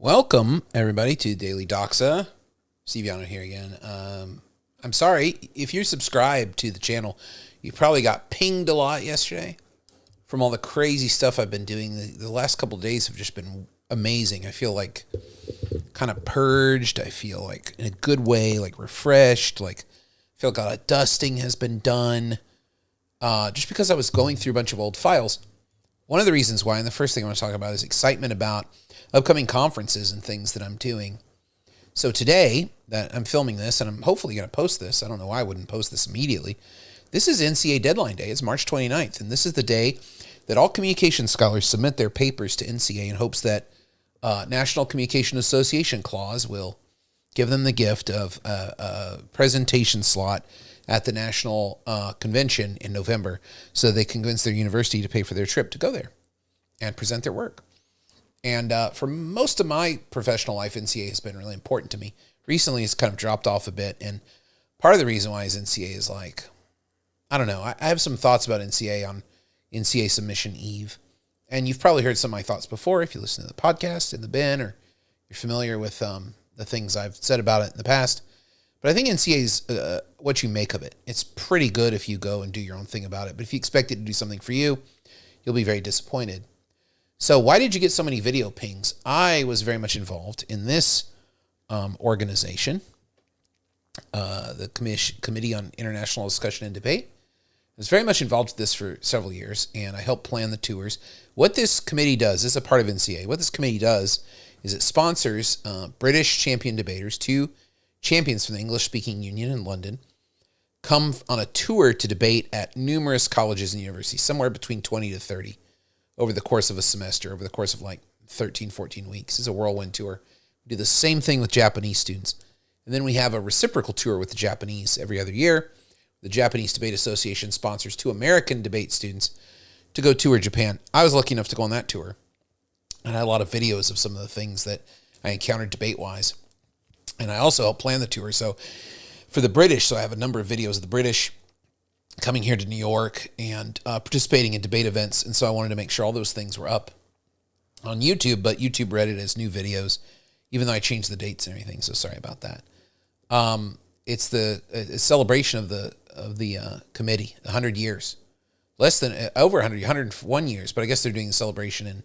Welcome, everybody, to Daily Doxa. Steve Yano here again. I'm sorry, if you're subscribed to the channel, you probably got pinged a lot yesterday from all the crazy stuff I've been doing. The last couple of days have just been amazing. I feel like kind of purged. I feel like in a good way, like refreshed. Like I feel like a lot of dusting has been done. Just because I was going through a bunch of old files. One of the reasons why, and the first thing I want to talk about is excitement about upcoming conferences and things that I'm doing. So today that I'm filming this, and I'm hopefully going to post this. I don't know why I wouldn't post this immediately. This is NCA deadline day. It's March 29th, and this is the day that all communication scholars submit their papers to NCA in hopes that National Communication Association clause will give them the gift of a presentation slot at the National Convention in November so they can convince their university to pay for their trip to go there and present their work. And for most of my professional life, NCA has been really important to me. Recently, it's kind of dropped off a bit. And part of the reason why is NCA is like, I don't know. I have some thoughts about NCA on NCA submission eve. And you've probably heard some of my thoughts before if you listen to the podcast in the bin or you're familiar with the things I've said about it in the past. But I think NCA is what you make of it. It's pretty good if you go and do your own thing about it. But if you expect it to do something for you, you'll be very disappointed. So why did you get so many video pings? I was very much involved in this organization, the Committee on International Discussion and Debate. I was very much involved with this for several years, and I helped plan the tours. What this committee does, this is a part of NCA, what this committee does is it sponsors British champion debaters, two champions from the English-speaking union in London, come on a tour to debate at numerous colleges and universities, somewhere between 20 to 30. Over the course of a semester, over the course of like 13, 14 weeks. It's a whirlwind tour. We do the same thing with Japanese students. And then we have a reciprocal tour with the Japanese every other year. The Japanese Debate Association sponsors two American debate students to go tour Japan. I was lucky enough to go on that tour. And I had a lot of videos of some of the things that I encountered debate-wise. And I also helped plan the tour. So for the British, so I have a number of videos of the British coming here to New York and participating in debate events. And so I wanted to make sure all those things were up on YouTube, but YouTube read it as new videos, even though I changed the dates and everything. So sorry about that. It's the celebration of the committee, 100 years, less than over 101 years. But I guess they're doing the celebration in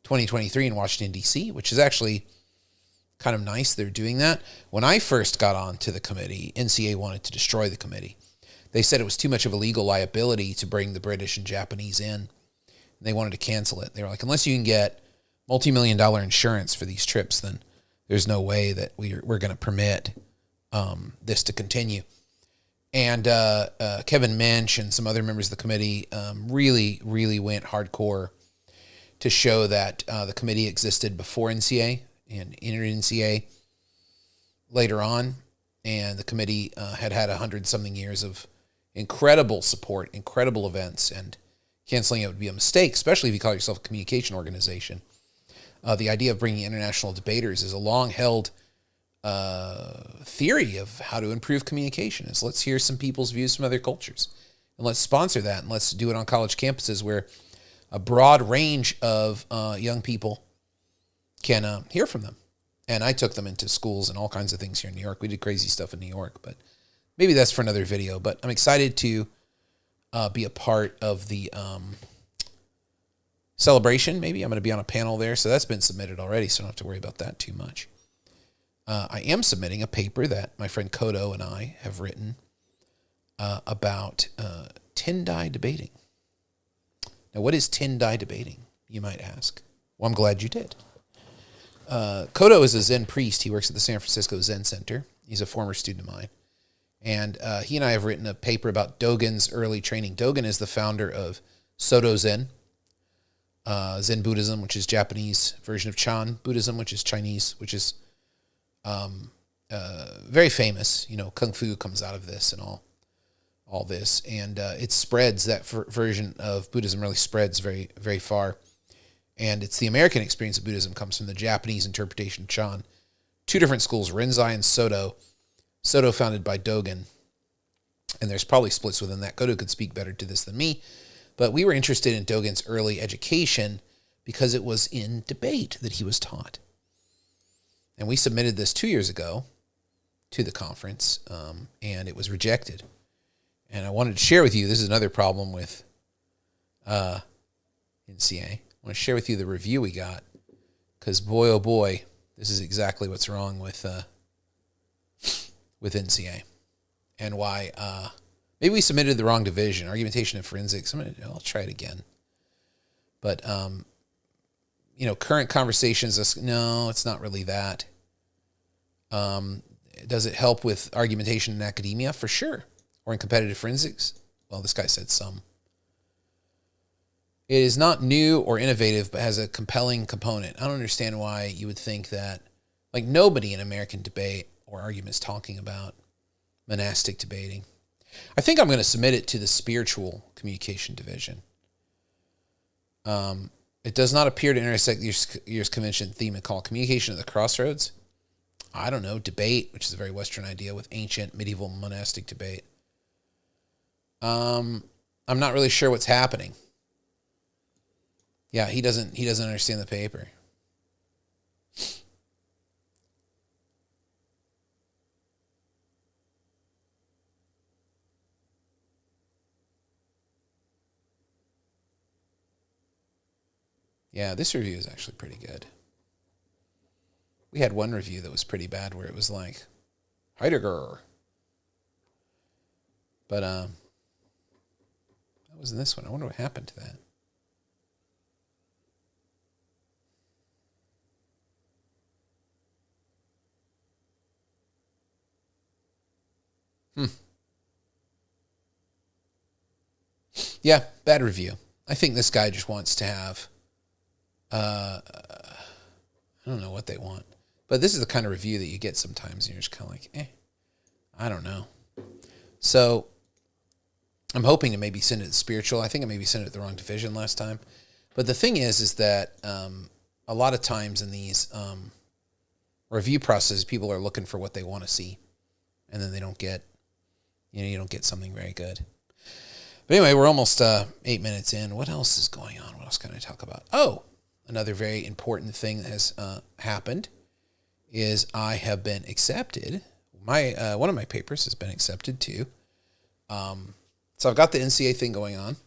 2023 in Washington, D.C., which is actually kind of nice. They're doing that. When I first got on to the committee, NCA wanted to destroy the committee. They said it was too much of a legal liability to bring the British and Japanese in. And they wanted to cancel it. They were like, unless you can get multi-million-dollar insurance for these trips, then there's no way that we're going to permit this to continue. And Kevin Mensch and some other members of the committee really, really went hardcore to show that the committee existed before NCA and entered NCA later on. And the committee had 100-something years of incredible support, incredible events, and canceling it would be a mistake, especially if you call yourself a communication organization. The idea of bringing international debaters is a long-held theory of how to improve communication. Is let's hear some people's views from other cultures, and let's sponsor that, and let's do it on college campuses where a broad range of young people can hear from them. And I took them into schools and all kinds of things here in New York. We did crazy stuff in New York, but maybe that's for another video. But I'm excited to be a part of the celebration. Maybe I'm going to be on a panel there. So that's been submitted already, so I don't have to worry about that too much. I am submitting a paper that my friend Kodo and I have written about Tendai debating. Now, what is Tendai debating, you might ask? Well, I'm glad you did. Kodo is a Zen priest. He works at the San Francisco Zen Center. He's a former student of mine. And he and I have written a paper about Dogen's early training. Dogen is the founder of Soto Zen, Zen Buddhism, which is Japanese version of Chan Buddhism, which is Chinese, which is very famous. You know, Kung Fu comes out of this and all this. And it spreads, that version of Buddhism really spreads very, very far. And it's the American experience of Buddhism comes from the Japanese interpretation of Chan. Two different schools, Rinzai and Soto. Soto founded by Dogen. And there's probably splits within that. Kodo could speak better to this than me. But we were interested in Dogen's early education because it was in debate that he was taught. And we submitted this 2 years ago to the conference, and it was rejected. And I wanted to share with you, this is another problem with NCA. I want to share with you the review we got, because boy, oh boy, this is exactly what's wrong with NCA, and why maybe we submitted the wrong division, argumentation and forensics. I'll try it again. But current conversations. No, it's not really that. Does it help with argumentation in academia? For sure. Or in competitive forensics? Well, this guy said some. It is not new or innovative, but has a compelling component. I don't understand why you would think that, like, nobody in American debate or arguments talking about monastic debating. I think I'm going to submit it to the spiritual communication division. It does not appear to intersect year's convention theme and call communication at the crossroads. I don't know, debate, which is a very Western idea, with ancient medieval monastic debate. I'm not really sure what's happening. Yeah, he doesn't understand the paper. Yeah, this review is actually pretty good. We had one review that was pretty bad where it was like, Heidegger. But that wasn't this one. I wonder what happened to that. Yeah, bad review. I think this guy just wants to have, I don't know what they want. But this is the kind of review that you get sometimes, and you're just kind of like, I don't know. So I'm hoping to maybe send it to spiritual. I think I maybe sent it to the wrong division last time. But the thing is that a lot of times in these review processes, people are looking for what they want to see, and then they don't get, you don't get something very good. But anyway, we're almost 8 minutes in. What else is going on? What else can I talk about? Oh, another very important thing that has happened is I have been accepted. One of my papers has been accepted too. So I've got the NCA thing going on.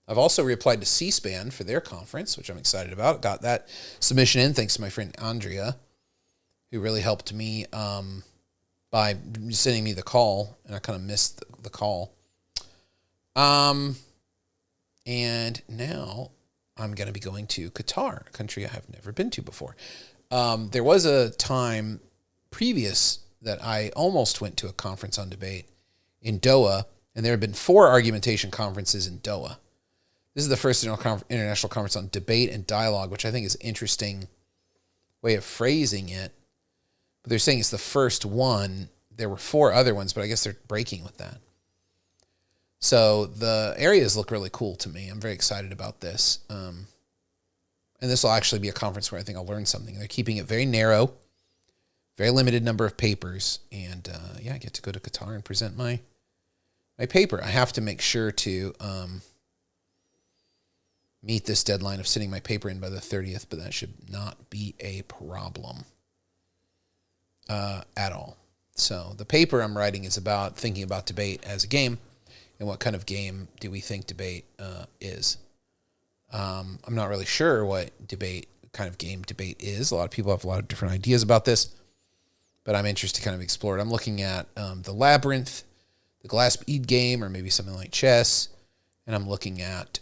I've also reapplied to C-SPAN for their conference, which I'm excited about. Got that submission in thanks to my friend Andrea, who really helped me by sending me the call, and I kind of missed the call. And now I'm going to be going to Qatar, a country I have never been to before. There was a time previous that I almost went to a conference on debate in Doha, and there have been 4 argumentation conferences in Doha. This is the first international conference on debate and dialogue, which I think is an interesting way of phrasing it. But they're saying it's the first one. There were 4 other ones, but I guess they're breaking with that. So the areas look really cool to me. I'm very excited about this. And this will actually be a conference where I think I'll learn something. They're keeping it very narrow, very limited number of papers. And I get to go to Qatar and present my paper. I have to make sure to meet this deadline of sending my paper in by the 30th, but that should not be a problem at all. So the paper I'm writing is about thinking about debate as a game. And what kind of game do we think debate is? I'm not really sure what kind of game debate is. A lot of people have a lot of different ideas about this, but I'm interested to kind of explore it. I'm looking at the Labyrinth, the glass bead game, or maybe something like chess, and I'm looking at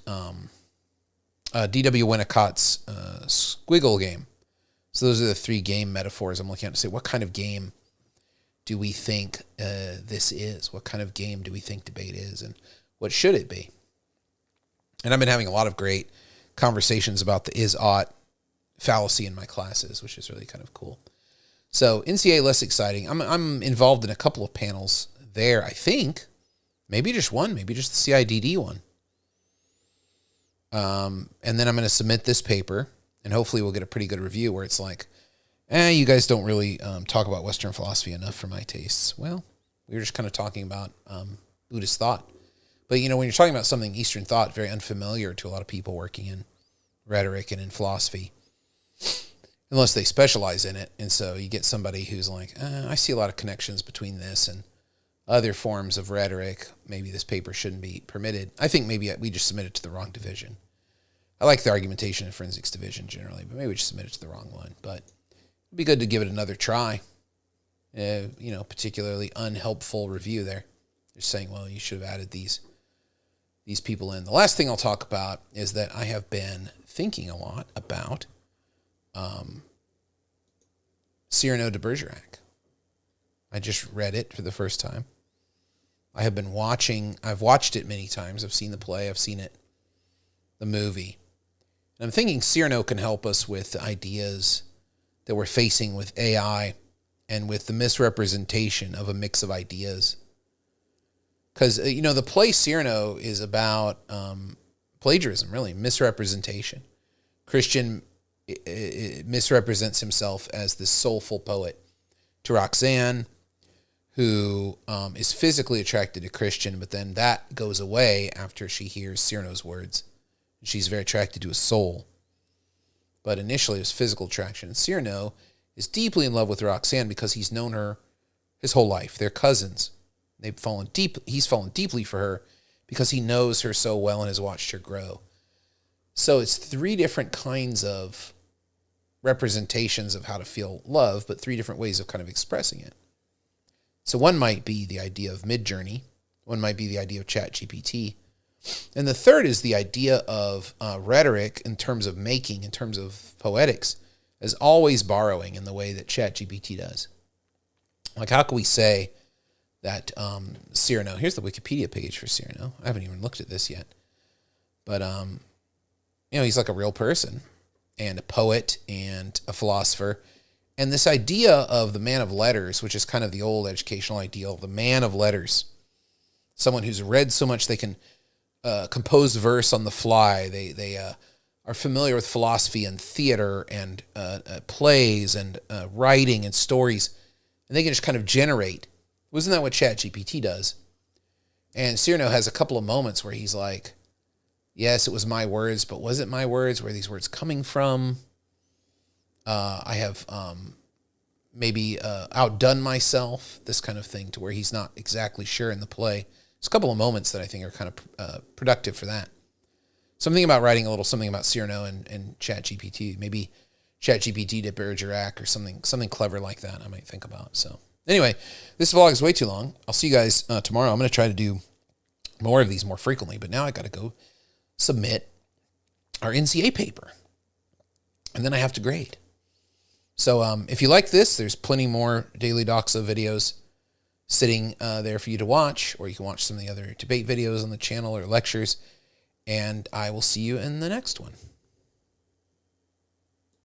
D.W. Winnicott's squiggle game. So those are the 3 game metaphors I'm looking at to say, what kind of game do we think this is? What kind of game do we think debate is? And what should it be? And I've been having a lot of great conversations about the is-ought fallacy in my classes, which is really kind of cool. So NCA less exciting. I'm involved in a couple of panels there, I think. Maybe just one, maybe just the CIDD one. And then I'm going to submit this paper, and hopefully we'll get a pretty good review where it's like, you guys don't really talk about Western philosophy enough for my tastes. Well, we were just kind of talking about Buddhist thought. But, when you're talking about something Eastern thought, very unfamiliar to a lot of people working in rhetoric and in philosophy. unless they specialize in it. And so you get somebody who's like, I see a lot of connections between this and other forms of rhetoric. Maybe this paper shouldn't be permitted. I think maybe we just submitted to the wrong division. I like the argumentation and forensics division generally, but maybe we just submitted to the wrong one. But it'd be good to give it another try. Particularly unhelpful review there. They're saying, well, you should have added these people in. The last thing I'll talk about is that I have been thinking a lot about Cyrano de Bergerac. I just read it for the first time. I've watched it many times. I've seen the play. I've seen the movie. And I'm thinking Cyrano can help us with the ideas that we're facing with AI and with the misrepresentation of a mix of ideas. Because, the play Cyrano is about plagiarism, really, misrepresentation. Christian misrepresents himself as this soulful poet to Roxanne, who is physically attracted to Christian, but then that goes away after she hears Cyrano's words. She's very attracted to his soul. But initially it was physical attraction. And Cyrano is deeply in love with Roxanne because he's known her his whole life. They're cousins. He's fallen deeply for her because he knows her so well and has watched her grow. So it's three different kinds of representations of how to feel love, but three different ways of kind of expressing it. So one might be the idea of Midjourney. One might be the idea of ChatGPT. And the third is the idea of rhetoric in terms of making, in terms of poetics, as always borrowing in the way that ChatGPT does. Like, how can we say that Cyrano, here's the Wikipedia page for Cyrano. I haven't even looked at this yet. But, he's like a real person and a poet and a philosopher. And this idea of the man of letters, which is kind of the old educational ideal, the man of letters, someone who's read so much they can compose verse on the fly. They are familiar with philosophy and theater and plays and writing and stories, and they can just kind of generate. Wasn't that what ChatGPT does? And Cyrano has a couple of moments where he's like, yes, it was my words, but was it my words? Where are these words coming from? I have maybe outdone myself, this kind of thing, to where he's not exactly sure in the play. There's a couple of moments that I think are kind of productive for that. So I'm thinking about writing a little something about Cyrano and ChatGPT, maybe ChatGPT de Bergerac or something clever like that I might think about. So anyway, this vlog is way too long. I'll see you guys tomorrow. I'm going to try to do more of these more frequently, but now I got to go submit our NCA paper, and then I have to grade. So if you like this, there's plenty more Daily Doxa videos sitting there for you to watch, or you can watch some of the other debate videos on the channel or lectures, and I will see you in the next one.